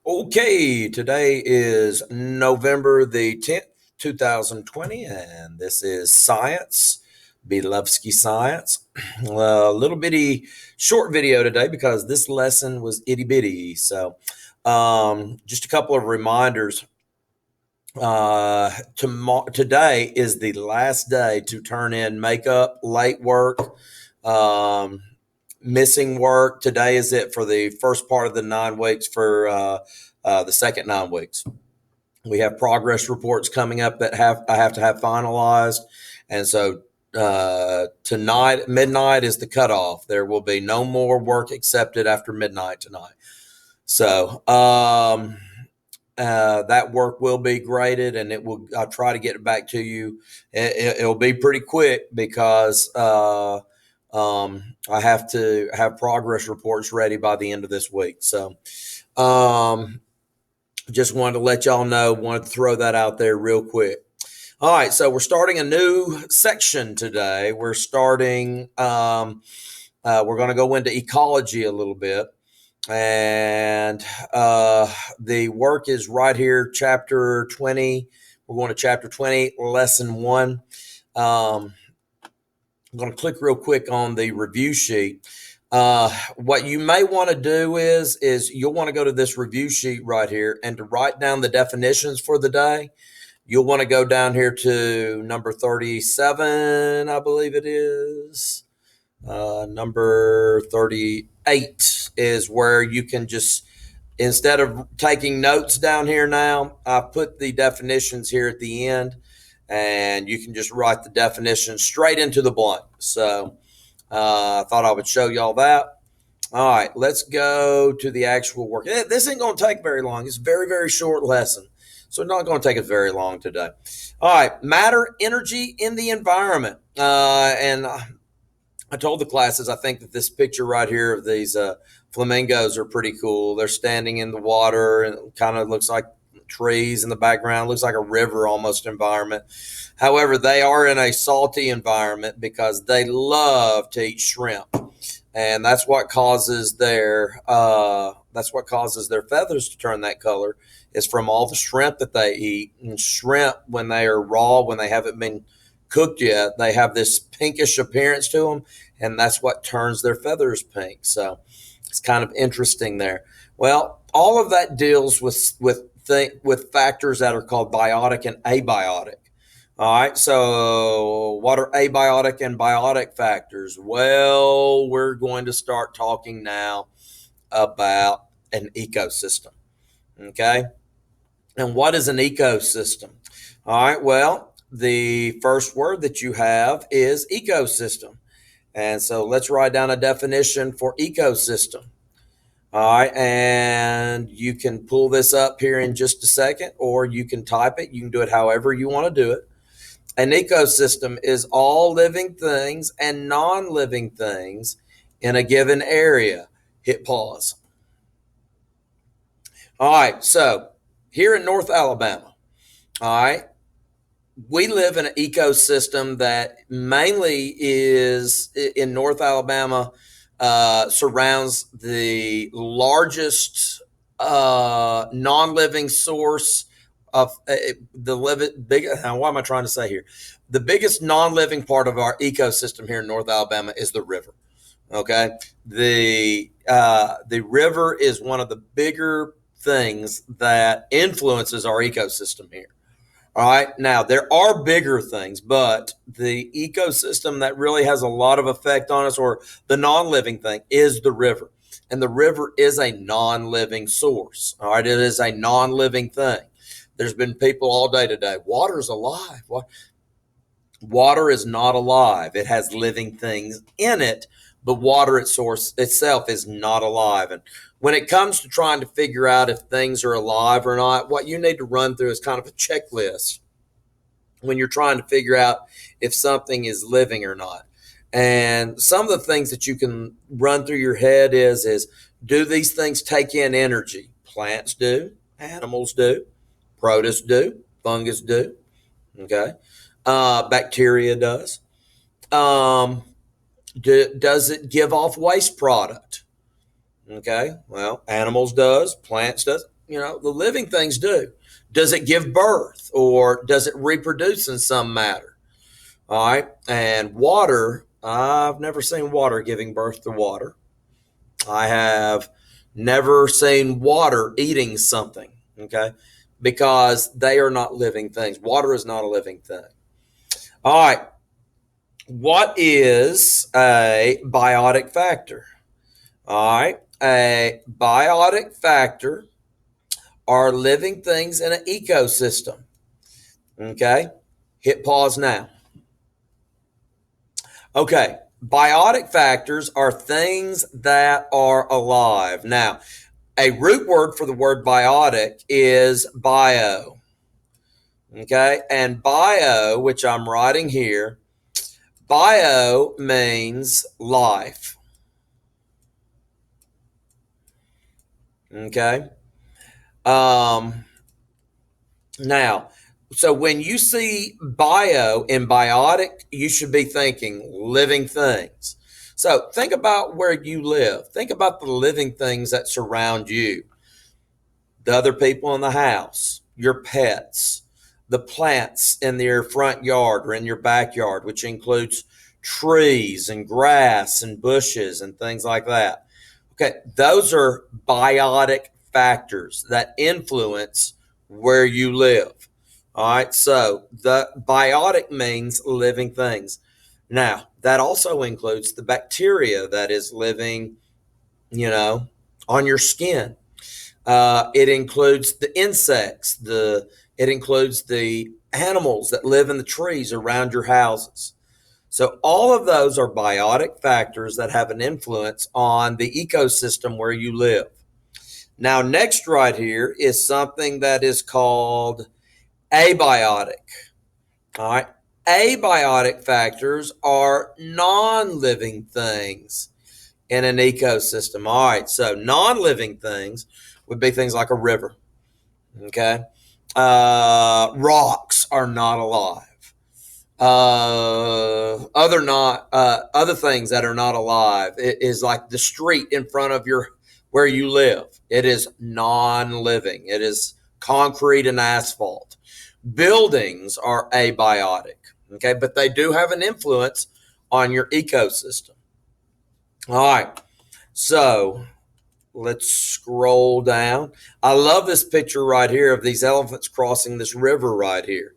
Okay, today is November the 10th, 2020, and this is Science, Bielewski Science. A little bitty short video today because this lesson was itty bitty. Just a couple of reminders. Today is the last day to turn in makeup, late work, um, missing work. Today is it for the first part of the 9 weeks for the second 9 weeks. We have progress reports coming up that I have to have finalized, and so tonight midnight is the cutoff. There will be no more work accepted after midnight tonight. So that work will be graded, and I'll try to get it back to you. It'll be pretty quick because I have to have progress reports ready by the end of this week. So just wanted to let y'all know. Wanted to throw that out there real quick. All right, so we're starting a new section today. We're starting. We're going to go into ecology a little bit. And the work is right here, chapter 20. We're going to chapter 20, lesson 1. I'm going to click real quick on the review sheet. What you may want to do is you'll want to go to this review sheet right here, and to write down the definitions for the day, you'll want to go down here to number 37, I believe it is. Number 38 is where you can just, instead of taking notes down here now, I put the definitions here at the end, and you can just write the definition straight into the blank. So I thought I would show y'all that. All right, let's go to the actual work. This ain't going to take very long. It's a very, very short lesson, so it's not going to take us very long today. All right, matter, energy in the environment. And I told the classes, I think that this picture right here of these flamingos are pretty cool. They're standing in the water, and it kind of looks like trees in the background. It looks like a river almost environment. However, they are in a salty environment because they love to eat shrimp, and that's what causes their feathers to turn that color, is from all the shrimp that they eat. And shrimp, when they are raw, when they haven't been cooked yet, they have this pinkish appearance to them, and that's what turns their feathers pink. So it's kind of interesting there. Well, all of that deals with factors that are called biotic and abiotic. All right, so what are abiotic and biotic factors? Well, we're going to start talking now about an ecosystem. Okay, and what is an ecosystem? All right, well, the first word that you have is ecosystem. And so let's write down a definition for ecosystem. All right, and you can pull this up here in just a second, or you can type it. You can do it however you want to do it. An ecosystem is all living things and non-living things in a given area. Hit pause. All right, so here in North Alabama, all right, we live in an ecosystem that mainly is in North Alabama, surrounds the largest non-living source of the living big. What am I trying to say here? The biggest non-living part of our ecosystem here in North Alabama is the river. Okay, the river is one of the bigger things that influences our ecosystem here. All right. Now, there are bigger things, but the ecosystem that really has a lot of effect on us, or the non-living thing, is the river. And the river is a non-living source. All right. It is a non-living thing. There's been people all day today. Water's alive. Water is not alive. It has living things in it, but water itself is not alive. And when it comes to trying to figure out if things are alive or not, what you need to run through is kind of a checklist when you're trying to figure out if something is living or not. And some of the things that you can run through your head is do these things take in energy? Plants do, animals do, protists do, fungus do, okay? Bacteria does. Does it give off waste product? Okay, well, animals does, plants does, the living things do. Does it give birth or does it reproduce in some matter? All right. And water, I've never seen water giving birth to water. I have never seen water eating something, okay, because they are not living things. Water is not a living thing. All right. What is a biotic factor? All right. A biotic factor are living things in an ecosystem. Okay. Hit pause now. Okay. Biotic factors are things that are alive. Now, a root word for the word biotic is bio. Okay. And bio, which I'm writing here, bio means life. Okay. Now, so when you see bio in biotic, you should be thinking living things. So think about where you live. Think about the living things that surround you, the other people in the house, your pets, the plants in your front yard or in your backyard, which includes trees and grass and bushes and things like that. Okay, those are biotic factors that influence where you live. All right, so the biotic means living things. Now, that also includes the bacteria that is living, on your skin. It includes the insects, it includes the animals that live in the trees around your houses. So all of those are biotic factors that have an influence on the ecosystem where you live. Now, next right here is something that is called abiotic. All right. Abiotic factors are non-living things in an ecosystem. All right. So non-living things would be things like a river. Okay. Rocks are not alive. Other things that are not alive is like the street in front of where you live. It is non-living. It is concrete and asphalt. Buildings are abiotic, okay, but they do have an influence on your ecosystem. All right, so let's scroll down. I love this picture right here of these elephants crossing this river right here.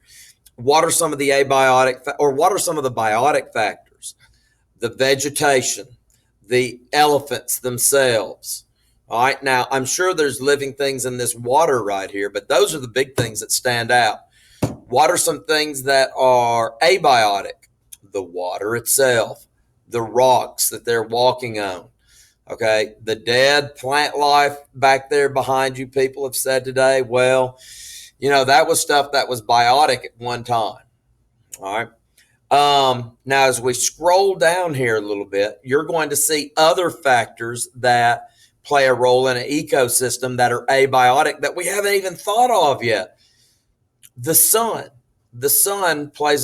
What are some of the what are some of the biotic factors? The vegetation, the elephants themselves. All right, now I'm sure there's living things in this water right here, but those are the big things that stand out. What are some things that are abiotic? The water itself, the rocks that they're walking on. Okay, the dead plant life back there behind you, people have said today, well, that was stuff that was biotic at one time. All right. Now, as we scroll down here a little bit, you're going to see other factors that play a role in an ecosystem that are abiotic that we haven't even thought of yet. The sun. The sun plays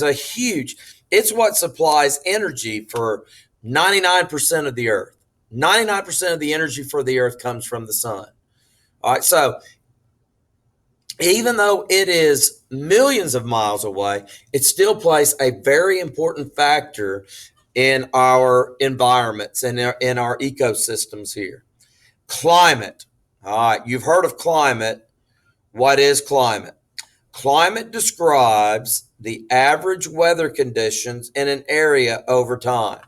it's what supplies energy for 99% of the earth. 99% of the energy for the earth comes from the sun. All right, so even though it is millions of miles away, it still plays a very important factor in our environments and in our ecosystems here. Climate. All right, you've heard of climate. What is climate? Climate describes the average weather conditions in an area over time.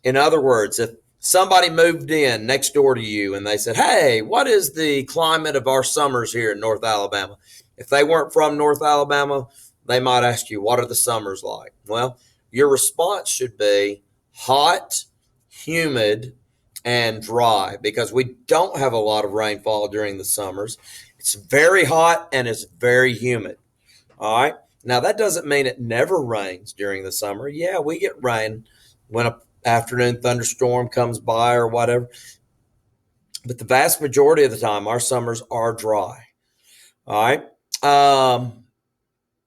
In other words, if somebody moved in next door to you and they said, hey, what is the climate of our summers here in North Alabama? If they weren't from North Alabama, they might ask you, what are the summers like? Well, your response should be hot, humid, and dry, because we don't have a lot of rainfall during the summers. It's very hot and it's very humid. All right. Now, that doesn't mean it never rains during the summer. Yeah, we get rain when an afternoon thunderstorm comes by or whatever. But the vast majority of the time, our summers are dry. All right.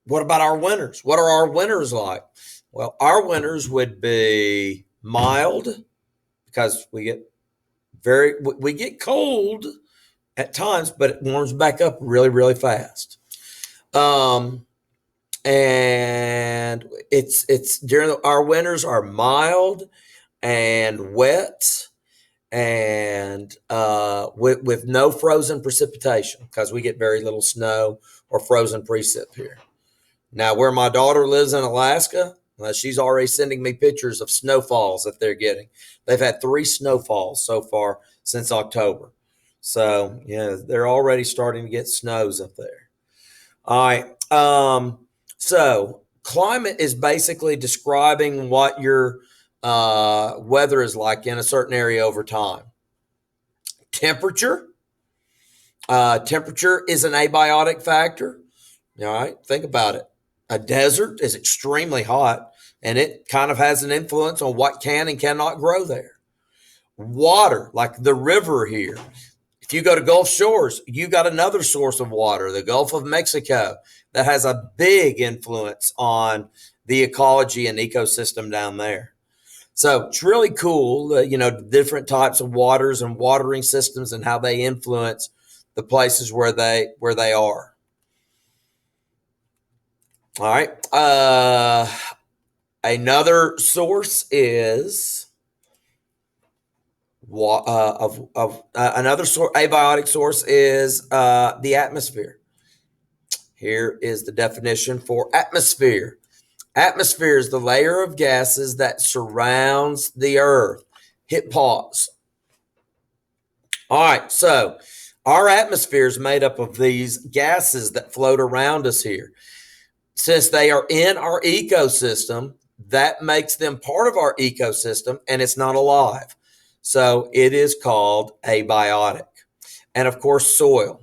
What about our winters? What are our winters like? Well, our winters would be mild because we get cold, at times, but it warms back up really, really fast. Um, and it's during our winters are mild and wet and with no frozen precipitation because we get very little snow or frozen precip here. Now, where my daughter lives in Alaska, she's already sending me pictures of snowfalls that they're getting. They've had 3 snowfalls so far since October. So, yeah, they're already starting to get snows up there. All right. So, climate is basically describing what your weather is like in a certain area over time. Temperature. Temperature is an abiotic factor. All right, think about it. A desert is extremely hot, and it kind of has an influence on what can and cannot grow there. Water, like the river here. If you go to Gulf Shores, you got another source of water, the Gulf of Mexico, that has a big influence on the ecology and ecosystem down there. So it's really cool, different types of waters and watering systems and how they influence the places where they are. All right. Another source is another abiotic source is the atmosphere. Here is the definition for atmosphere. Atmosphere is the layer of gases that surrounds the earth. Hit pause. All right, so our atmosphere is made up of these gases that float around us here. Since they are in our ecosystem, that makes them part of our ecosystem and it's not alive. So it is called abiotic. And of course, soil.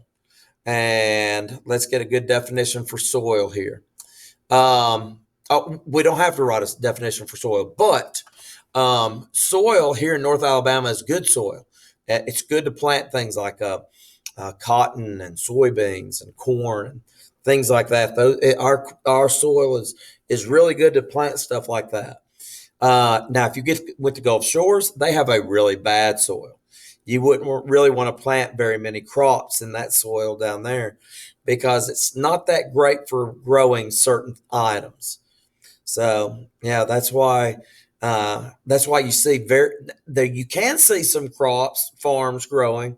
And let's get a good definition for soil here. We don't have to write a definition for soil, but soil here in North Alabama is good soil. It's good to plant things like cotton and soybeans and corn and things like that. Our soil is really good to plant stuff like that. Now, if you get with the Gulf Shores, they have a really bad soil. You wouldn't really want to plant very many crops in that soil down there because it's not that great for growing certain items. So yeah, that's why you see you can see some crops farms growing,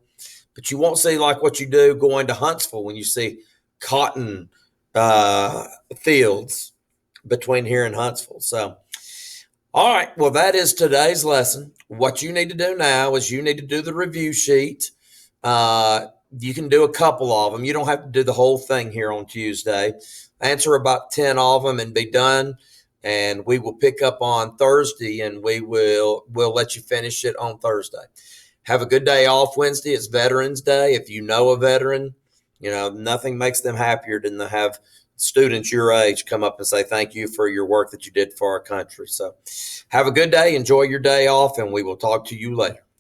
but you won't see like what you do going to Huntsville when you see cotton fields between here and Huntsville. So, all right, well, that is today's lesson. What you need to do now is you need to do the review sheet. You can do a couple of them. You don't have to do the whole thing here on Tuesday. Answer about 10 of them and be done. And we will pick up on Thursday, and we'll let you finish it on Thursday. Have a good day off Wednesday. It's Veterans Day. If you know a veteran, nothing makes them happier than to have students your age come up and say thank you for your work that you did for our country. So have a good day. Enjoy your day off, and we will talk to you later.